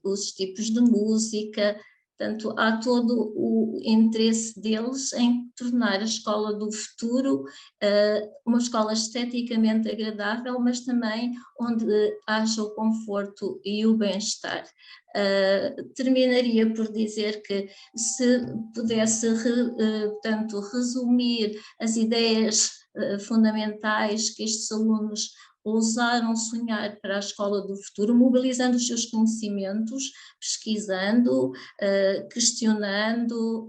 os tipos de música, portanto, há todo o interesse deles em tornar a escola do futuro uma escola esteticamente agradável, mas também onde haja o conforto e o bem-estar. Terminaria por dizer que se pudesse, portanto, resumir as ideias fundamentais que estes alunos ousaram sonhar para a escola do futuro, mobilizando os seus conhecimentos, pesquisando, questionando,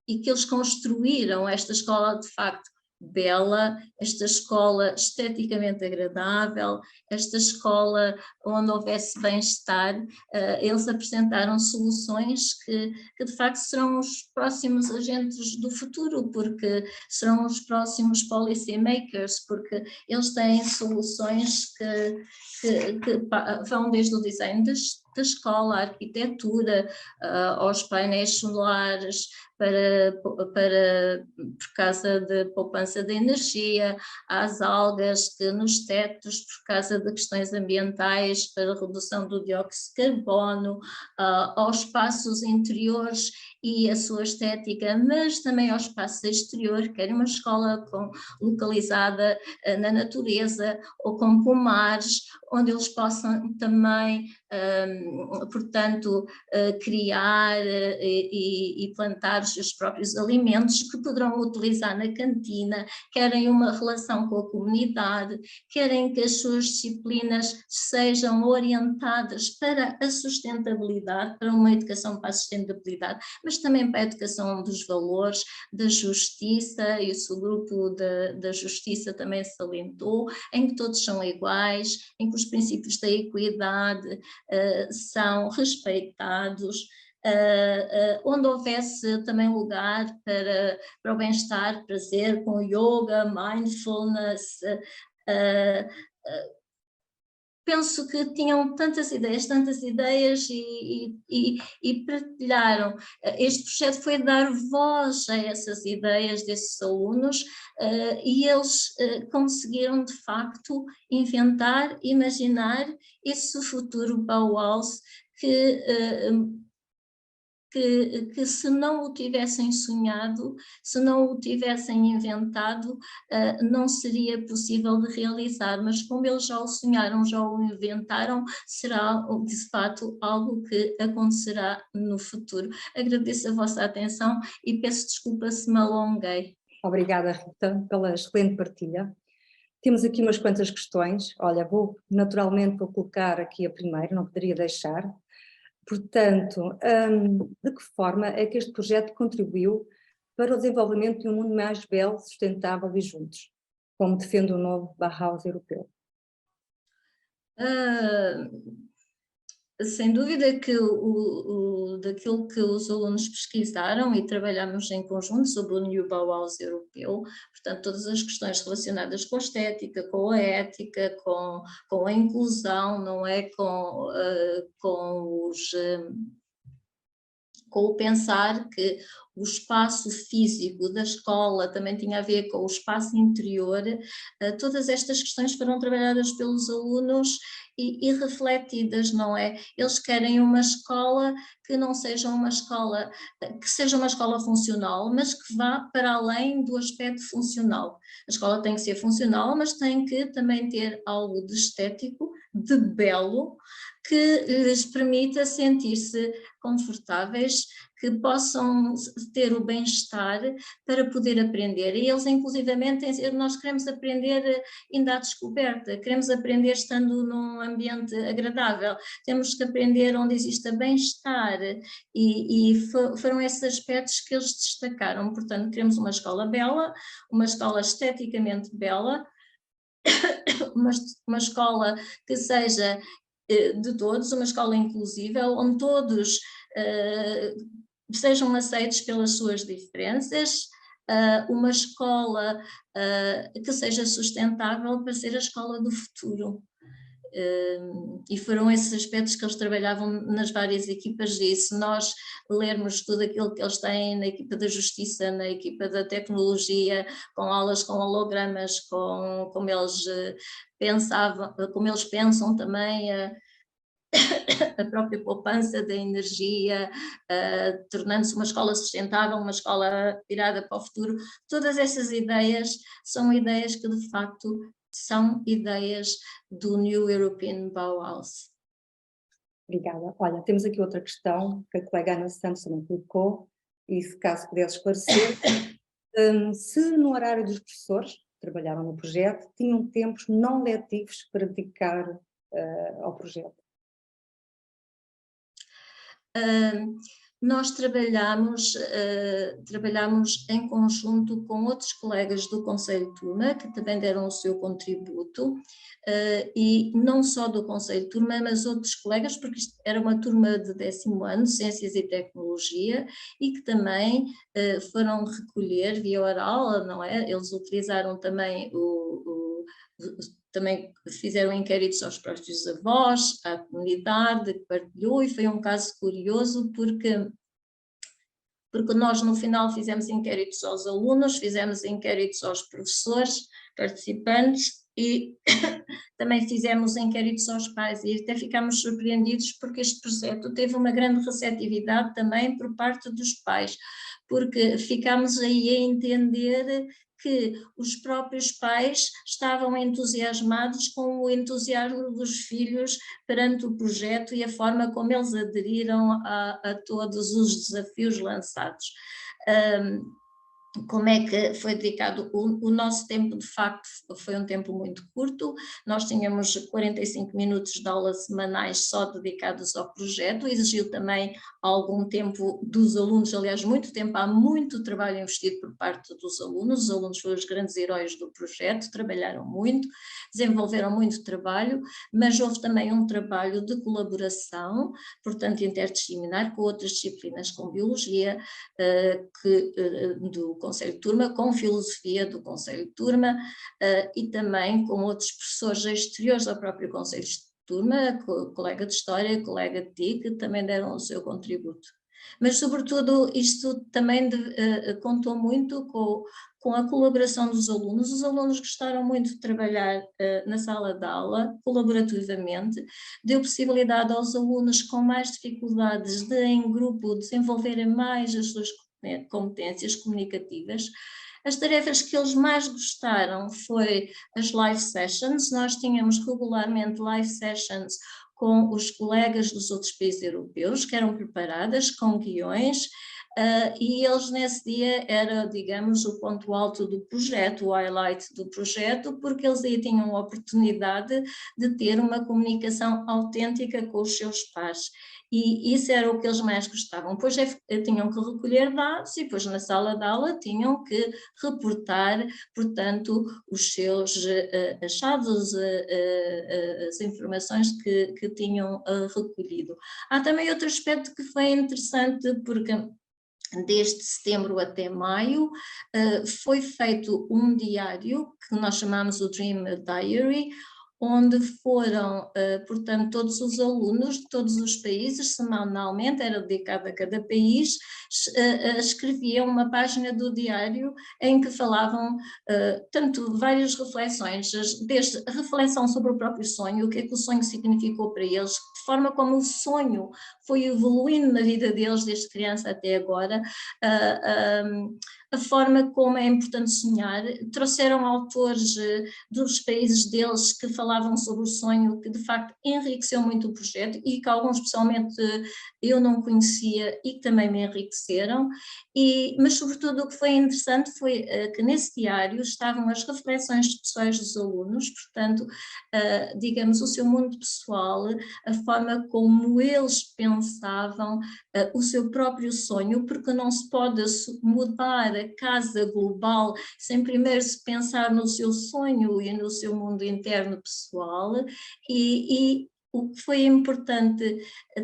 e que eles construíram esta escola de facto bela, esta escola esteticamente agradável, esta escola onde houvesse bem-estar. Eles apresentaram soluções que de facto serão os próximos agentes do futuro, porque serão os próximos policy makers, porque eles têm soluções que vão desde o design da escola, a arquitetura, aos painéis solares, por causa de poupança de energia, às algas que nos tetos por causa de questões ambientais para redução do dióxido de carbono, aos espaços interiores e a sua estética, mas também ao espaço exterior, quer uma escola localizada na natureza ou com pomares, onde eles possam também, portanto, criar e plantar os seus próprios alimentos que poderão utilizar na cantina, querem uma relação com a comunidade, querem que as suas disciplinas sejam orientadas para a sustentabilidade, para uma educação para a sustentabilidade, mas também para a educação dos valores, da justiça, e o seu grupo da justiça também salientou, em que todos são iguais, em que os princípios da equidade são respeitados, onde houvesse também lugar para o bem-estar, prazer, com yoga, mindfulness. Penso que tinham tantas ideias e partilharam. Este projeto foi dar voz a essas ideias desses alunos e eles conseguiram de facto inventar, imaginar esse futuro Bauhaus que se não o tivessem sonhado, se não o tivessem inventado, não seria possível de realizar, mas como eles já o sonharam, já o inventaram, será de fato algo que acontecerá no futuro. Agradeço a vossa atenção e peço desculpa se me alonguei. Obrigada, Rita, pela excelente partilha. Temos aqui umas quantas questões. Olha, naturalmente vou colocar aqui a primeira, não poderia deixar. Portanto, de que forma é que este projeto contribuiu para o desenvolvimento de um mundo mais belo, sustentável e juntos, como defende o novo Bauhaus europeu? Sem dúvida que daquilo que os alunos pesquisaram e trabalhamos em conjunto sobre o New Bauhaus europeu, portanto todas as questões relacionadas com a estética, com a ética, com a inclusão, não é? Com com o pensar que o espaço físico da escola também tinha a ver com o espaço interior. Todas estas questões foram trabalhadas pelos alunos e refletidas, não é? Eles querem uma escola que não seja uma escola, que seja uma escola funcional, mas que vá para além do aspecto funcional. A escola tem que ser funcional, mas tem que também ter algo de estético, de belo, que lhes permita sentir-se confortáveis, que possam ter o bem-estar para poder aprender. E eles, inclusivamente, nós queremos aprender indo à descoberta, queremos aprender estando num ambiente agradável, temos que aprender onde existe bem-estar, e foram esses aspectos que eles destacaram. Portanto, queremos uma escola bela, uma escola esteticamente bela, uma escola que seja de todos, uma escola inclusiva, onde todos sejam aceitos pelas suas diferenças, uma escola que seja sustentável para ser a escola do futuro. E foram esses aspectos que eles trabalhavam nas várias equipas, e se nós lermos tudo aquilo que eles têm na equipa da justiça, na equipa da tecnologia, com aulas, com hologramas, como eles pensavam, como eles pensam também a própria poupança da energia, tornando-se uma escola sustentável, uma escola virada para o futuro, todas essas ideias são ideias que de facto são ideias do New European Bauhaus. Obrigada. Olha, temos aqui outra questão que a colega Ana Santos também colocou, e se caso pudesse esclarecer, se no horário dos professores que trabalharam no projeto tinham tempos não letivos para dedicar ao projeto. Nós trabalhamos em conjunto com outros colegas do Conselho de Turma, que também deram o seu contributo, e não só do Conselho de Turma, mas outros colegas, porque isto era uma turma de 10º ano, Ciências e Tecnologia, e que também foram recolher via oral, não é? Eles utilizaram também também fizeram inquéritos aos próprios avós, à comunidade que partilhou, e foi um caso curioso porque nós no final fizemos inquéritos aos alunos, fizemos inquéritos aos professores participantes e também fizemos inquéritos aos pais, e até ficámos surpreendidos porque este projeto teve uma grande receptividade também por parte dos pais, porque ficámos aí a entender que os próprios pais estavam entusiasmados com o entusiasmo dos filhos perante o projeto e a forma como eles aderiram a todos os desafios lançados. Como é que foi dedicado o nosso tempo? De facto foi um tempo muito curto, nós tínhamos 45 minutos de aulas semanais só dedicados ao projeto, exigiu também algum tempo dos alunos, aliás muito tempo, há muito trabalho investido por parte dos alunos, os alunos foram os grandes heróis do projeto, trabalharam muito, desenvolveram muito trabalho, mas houve também um trabalho de colaboração, portanto interdisciplinar, com outras disciplinas, com biologia, do Conselho de Turma, com filosofia do Conselho de Turma, e também com outros professores exteriores ao próprio Conselho de Turma, colega de História, colega de TIC, que também deram o seu contributo. Mas, sobretudo, isto também contou muito com a colaboração dos alunos. Os alunos gostaram muito de trabalhar na sala de aula, colaborativamente, deu possibilidade aos alunos com mais dificuldades de, em grupo, desenvolverem mais as suas competências comunicativas. As tarefas que eles mais gostaram foi as live sessions. Nós tínhamos regularmente live sessions com os colegas dos outros países europeus, que eram preparadas com guiões, e eles nesse dia era, digamos, o ponto alto do projeto, o highlight do projeto, porque eles aí tinham a oportunidade de ter uma comunicação autêntica com os seus pares. E isso era o que eles mais gostavam. Depois tinham que recolher dados e depois na sala de aula tinham que reportar, portanto, os seus achados, as informações que tinham recolhido. Há também outro aspecto que foi interessante, porque desde setembro até maio foi feito um diário que nós chamamos o Dream Diary, onde foram, portanto, todos os alunos de todos os países, semanalmente, era dedicado a cada país, escreviam uma página do diário em que falavam, tanto várias reflexões, desde a reflexão sobre o próprio sonho, o que é que o sonho significou para eles, de forma como o sonho foi evoluindo na vida deles, desde criança até agora, a forma como é importante sonhar. Trouxeram autores dos países deles que falavam sobre o sonho, que de facto enriqueceu muito o projeto e que alguns pessoalmente eu não conhecia e que também me enriqueceram, mas sobretudo o que foi interessante foi que nesse diário estavam as reflexões pessoais dos alunos, portanto, digamos, o seu mundo pessoal, a forma como eles pensavam, o seu próprio sonho, porque não se pode mudar a casa global sem primeiro se pensar no seu sonho e no seu mundo interno pessoal, e o que foi importante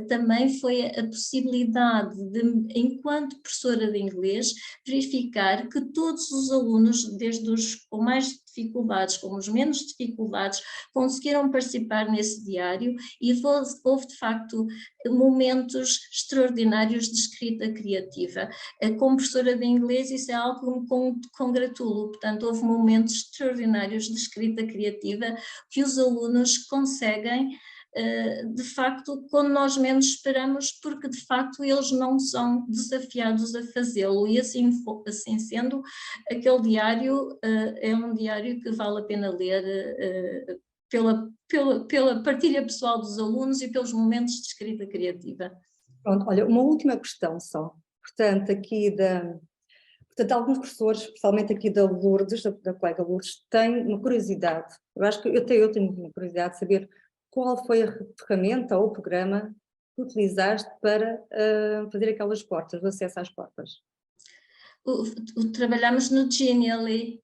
também foi a possibilidade de, enquanto professora de inglês, verificar que todos os alunos, desde os com mais dificuldades como os menos dificuldades, conseguiram participar nesse diário e houve de facto momentos extraordinários de escrita criativa. Como professora de inglês isso é algo que me congratulo, portanto houve momentos extraordinários de escrita criativa que os alunos conseguem de facto quando nós menos esperamos, porque de facto eles não são desafiados a fazê-lo, e assim sendo, aquele diário é um diário que vale a pena ler pela partilha pessoal dos alunos e pelos momentos de escrita criativa. Pronto, olha, uma última questão só. Portanto, alguns professores, especialmente aqui da Lourdes, da colega Lourdes, têm uma curiosidade. Eu acho que eu tenho uma curiosidade de saber qual foi a ferramenta ou o programa que utilizaste para fazer aquelas portas, o acesso às portas. Trabalhamos no Genially.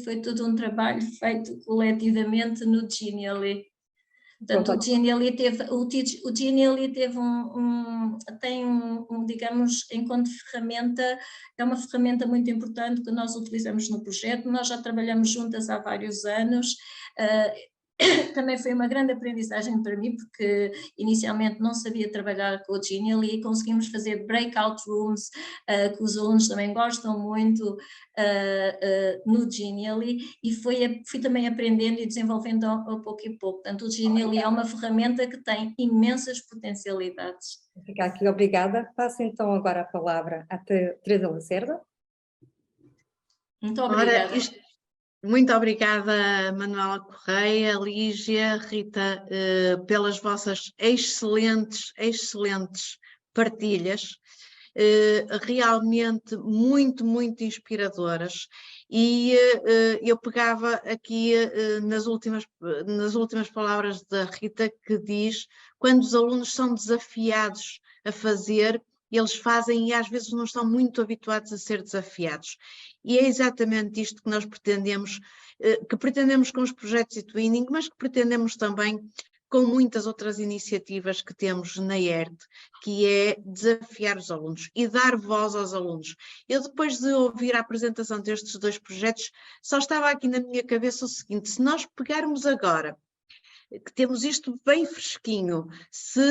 Foi todo um trabalho feito coletivamente no Genially. Portanto, o Genially teve digamos, enquanto ferramenta, é uma ferramenta muito importante que nós utilizamos no projeto. Nós já trabalhamos juntas há vários anos. Também foi uma grande aprendizagem para mim, porque inicialmente não sabia trabalhar com o Genially e conseguimos fazer breakout rooms, que os alunos também gostam muito no Genially, e fui também aprendendo e desenvolvendo a pouco e pouco. Portanto, o Genially é uma ferramenta que tem imensas potencialidades. Vou ficar aqui, obrigada. Passo então agora a palavra à Teresa Lacerda. Muito obrigada. Muito obrigada, Manuela Correia, Lígia, Rita, pelas vossas excelentes partilhas, realmente muito inspiradoras, e eu pegava aqui nas últimas palavras da Rita, que diz: quando os alunos são desafiados a fazer, eles fazem e às vezes não estão muito habituados a ser desafiados. E é exatamente isto que nós pretendemos com os projetos eTwinning, mas que pretendemos também com muitas outras iniciativas que temos na ERT, que é desafiar os alunos e dar voz aos alunos. Eu, depois de ouvir a apresentação destes dois projetos, só estava aqui na minha cabeça o seguinte: se nós pegarmos agora que temos isto bem fresquinho, se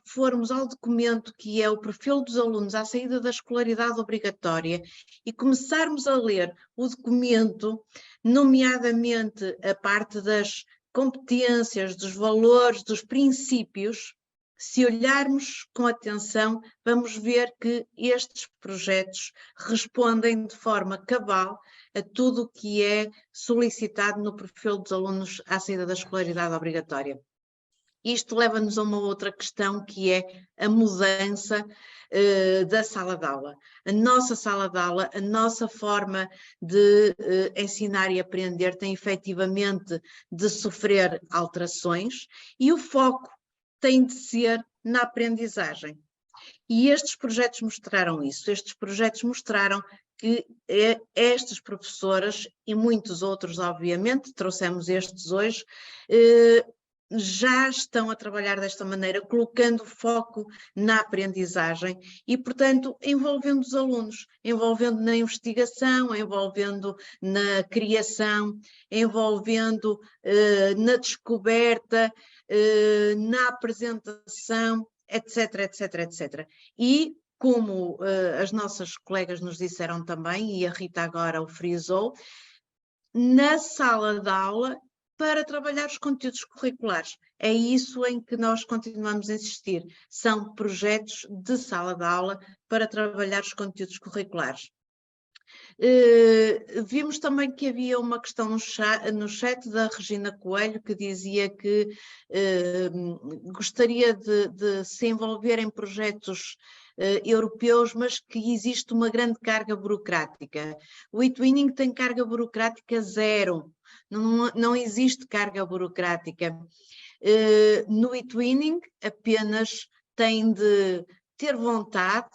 formos ao documento que é o perfil dos alunos à saída da escolaridade obrigatória e começarmos a ler o documento, nomeadamente a parte das competências, dos valores, dos princípios, se olharmos com atenção, vamos ver que estes projetos respondem de forma cabal a tudo o que é solicitado no perfil dos alunos à saída da escolaridade obrigatória. Isto leva-nos a uma outra questão, que é a mudança da sala de aula. A nossa sala de aula, a nossa forma de ensinar e aprender tem efetivamente de sofrer alterações, e o foco tem de ser na aprendizagem. E estes projetos mostraram isso. Estes projetos mostraram que estas professoras e muitos outros, obviamente, trouxemos estes hoje, já estão a trabalhar desta maneira, colocando foco na aprendizagem e, portanto, envolvendo os alunos, envolvendo na investigação, envolvendo na criação, envolvendo na descoberta, na apresentação, etc, etc, etc. E, como as nossas colegas nos disseram também, e a Rita agora o frisou, na sala de aula, para trabalhar os conteúdos curriculares. É isso em que nós continuamos a insistir. São projetos de sala de aula para trabalhar os conteúdos curriculares. Vimos também que havia uma questão no chat da Regina Coelho, que dizia que gostaria de se envolver em projetos europeus, mas que existe uma grande carga burocrática. O eTwinning tem carga burocrática zero, não existe carga burocrática. No eTwinning apenas tem de ter vontade,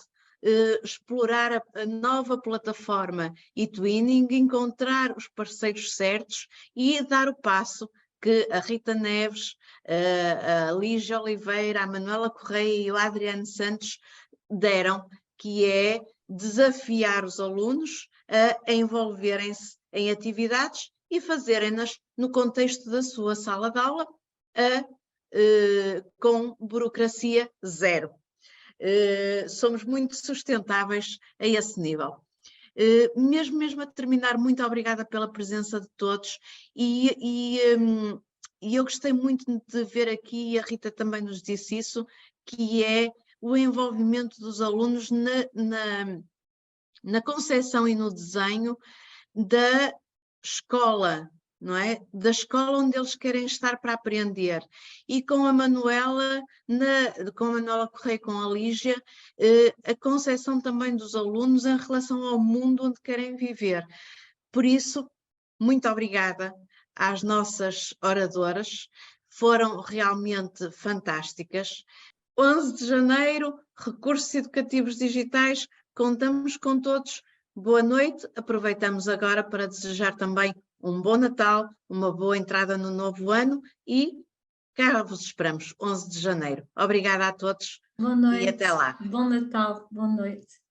explorar a nova plataforma eTwinning, encontrar os parceiros certos e dar o passo que a Rita Neves, a Lígia Oliveira, a Manuela Correia e o Adriano Santos deram, que é desafiar os alunos a envolverem-se em atividades e fazerem-nas no contexto da sua sala de aula, com burocracia zero. Somos muito sustentáveis a esse nível. Mesmo a terminar, muito obrigada pela presença de todos e eu gostei muito de ver aqui, e a Rita também nos disse isso, que é o envolvimento dos alunos na concepção e no desenho da escola, não é? Da escola onde eles querem estar para aprender. E com a Manuela, com a Manuela Correia, com a Lígia, a concepção também dos alunos em relação ao mundo onde querem viver. Por isso, muito obrigada às nossas oradoras, foram realmente fantásticas. 11 de janeiro, recursos educativos digitais, contamos com todos. Boa noite, aproveitamos agora para desejar também um bom Natal, uma boa entrada no novo ano e cá vos esperamos, 11 de janeiro. Obrigada a todos. Boa noite. E até lá. Bom Natal, boa noite.